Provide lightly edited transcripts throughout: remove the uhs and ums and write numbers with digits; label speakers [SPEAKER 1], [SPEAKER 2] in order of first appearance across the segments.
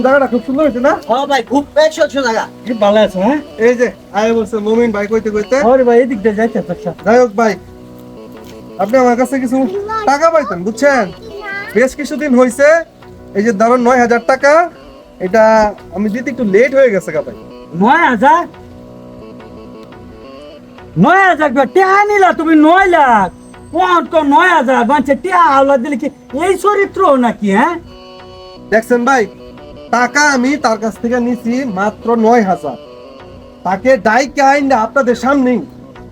[SPEAKER 1] জায়গাটা খুব সুন্দর হয়েছে না?
[SPEAKER 2] হ্যাঁ ভাই, খুব একশো জায়গা।
[SPEAKER 3] খুব ভালো আছে। হ্যাঁ
[SPEAKER 1] এই যে আয় বলছে মমিন ভাই কইতে কইতে।
[SPEAKER 3] আরে ভাই এদিক দিয়ে যাইতে আচ্ছা।
[SPEAKER 1] যাই হোক ভাই, আপনি আমার কাছে কিছু টাকা পাইতেন বুঝছেন। বেশ কিছুদিন হয়েছে, এই যে ধরুন 9,000 টাকা, এটা আমি দিতে একটু লেট হয়ে গেছে গা ভাই।
[SPEAKER 3] 9,000 9,000 টিয়া নিলা তুমি 9 লাখ। কোন তো 9,000 বাঁচে টিয়া আওলা দিলে কি এই চরিত্র নাকি? হ্যাঁ
[SPEAKER 1] দেখছেন ভাই, টাকা আমি তার কাছ থেকে নিছি মাত্র 9,000। তাকে ডাইকে আইন আপনাদের সামনেই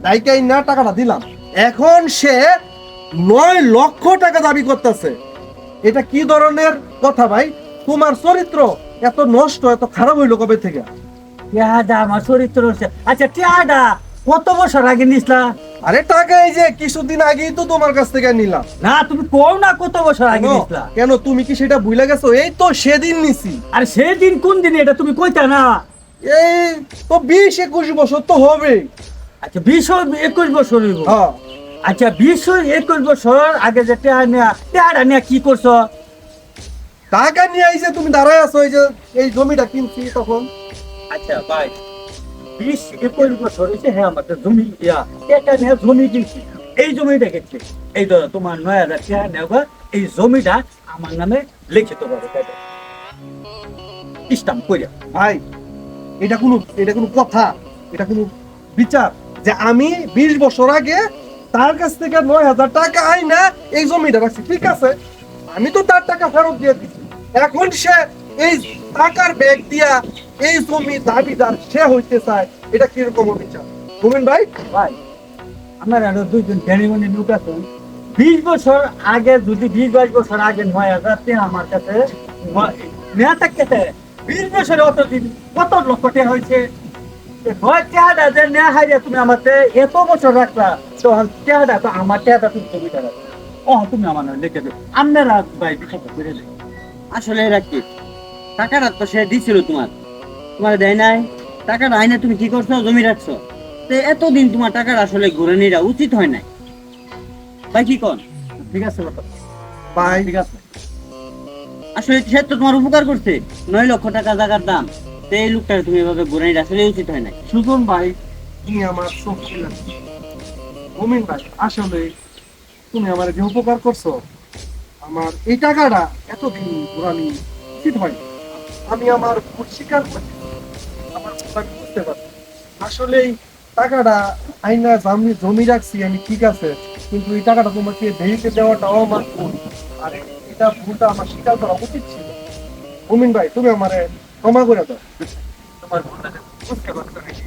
[SPEAKER 1] ডাইকে আইন না টাকাটা দিলাম। এখন সে 9 লক্ষ টাকা দাবি করতেছে। এটা কি ধরনের কথা ভাই? তোমার চরিত্র এত নষ্ট, এত খারাপ হইলো কবে থেকে?
[SPEAKER 3] টিয়াডা আমার চরিত্র হচ্ছে। আচ্ছা টিয়াডা কত বছর আগে নিসলা?
[SPEAKER 1] আরে টাকা এই যে কিছুদিন আগেই তো তোমার কাছ থেকে নিলাম।
[SPEAKER 3] না তুমি কও না কত বছর আগে
[SPEAKER 1] কেন?
[SPEAKER 3] নিসলা?
[SPEAKER 1] কেন তুমি কি সেটা ভুলে গেছো? এই তো সেদিন নিছি।
[SPEAKER 3] আর সেদিন কোন দিন এটা তুমি কইতা না?
[SPEAKER 1] এই তো 20-21 বছর তো হবে।
[SPEAKER 3] আচ্ছা 20-21 বছর হইব।
[SPEAKER 1] হ্যাঁ,
[SPEAKER 3] আচ্ছা 20-21 বছর আগে যে টিয়াডা নিয়ে কি করছো?
[SPEAKER 1] টাকা নিয়ে আইছে, তুমি দাঁড়ায় আছো এই যে এই জমিটা কিনছি তখন।
[SPEAKER 3] আচ্ছা ভাই 20-21 বছর হয়েছে। হ্যাঁ আমাদের জমি এটা নিয়ে জমি কিনছি। এই জমিটা কিনছি। এই ধরো তোমার 9,000 টাকা নেওয়া, এই জমিটা আমার নামে লিখিত করে স্টাম্প করে।
[SPEAKER 1] ভাই এটা কোনো কথা, এটা কোনো বিচার যে আমি 20 বছর আগে তার কাছ থেকে 9,000 টাকা আই না এই জমিটা রাখছি? ঠিক আছে, আমি তো তার টাকা ফেরত দিয়ে দিচ্ছি। এখন সে এই টাকার ব্যাগ দিয়া এই জমি দাবিদার সে হইতে চায়, এটা কিরকম বিচার মুমিন ভাই?
[SPEAKER 3] ভাই আমার আরো দুইজন জ্ঞানীমণি লোক আছেন। 20 বছর আগে যদি 20-22 বছর আগে 9,000 টাকা আমার কাছে নেওয়া থাকতেছে, 20 বছরে অতদিন কত লক্ষ টাকা হয়েছে। নয় টাকাটা যে নেওয়া হারিয়ে তুমি আমাকে এত বছর রাখলা, তখন টাকাটা তো আমার টাকাটা তুমি জমিটা রাখো। ও তুমি আমার নামে লিখে দেবে। আপনারা ভাই বিষয় করে দেবে।
[SPEAKER 2] আসলে এরা কি, টাকাটা তো সে দিছিল তোমার দেয় নাই। টাকাটা আইনে তুমি কি করছো? জমি রাখছো। তো এতদিন তোমার টাকাটা আসলে ঘুরে নেওয়া উচিত হয় নাই ভাই, কি কন?
[SPEAKER 3] ঠিক আছে বাবা,
[SPEAKER 1] ভাই
[SPEAKER 3] ঠিক আছে।
[SPEAKER 2] আসলে সে তো তোমার উপকার করছে, 9 লক্ষ টাকা জায়গার দাম। তো এই লোকটা তুমি এভাবে ঘুরে নিয়ে আসলে উচিত হয় নাই।
[SPEAKER 1] সুজন ভাই, তুমি আমার চোখ খুলে দিলে। মুমিন ভাই, আসলে তুমি আমার যে উপকার করছো, আমার এই টাকাটা এতদিন ঘোরানি উচিত হয়। আমি আমার ভুল স্বীকার করি, আমার ভুল আমি বুঝতে পারছি। আসলে এই টাকাটা আইনা জমি জমি রাখছি আমি, ঠিক আছে, কিন্তু এই টাকাটা তোমাকে দেরিতে দেওয়াটাও আমার ভুল। আর এটা ভুলটা আমার স্বীকার করা উচিত ছিল। মুমিন ভাই, তুমি আমারে ক্ষমা করে দাও।
[SPEAKER 3] তোমার মনটা বুঝতে পারছো নাকি?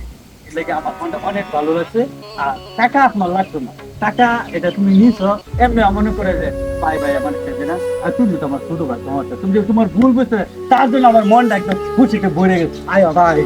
[SPEAKER 3] এর লাগে আমার মনটা অনেক ভালো লাগছে। আর টাকা আপনার লাগতো না, টাকা এটা তুমি নিছো এমনি মনে করে যে ভাই ভাই আমার খেতে না। আর তুমি তো আমার ছোট ভাই, তোমার তুমি যে তোমার ভুল বুঝতে, তার জন্য আমার মনটা একদম খুশিতে ভরে গেছে। আয় ভাই।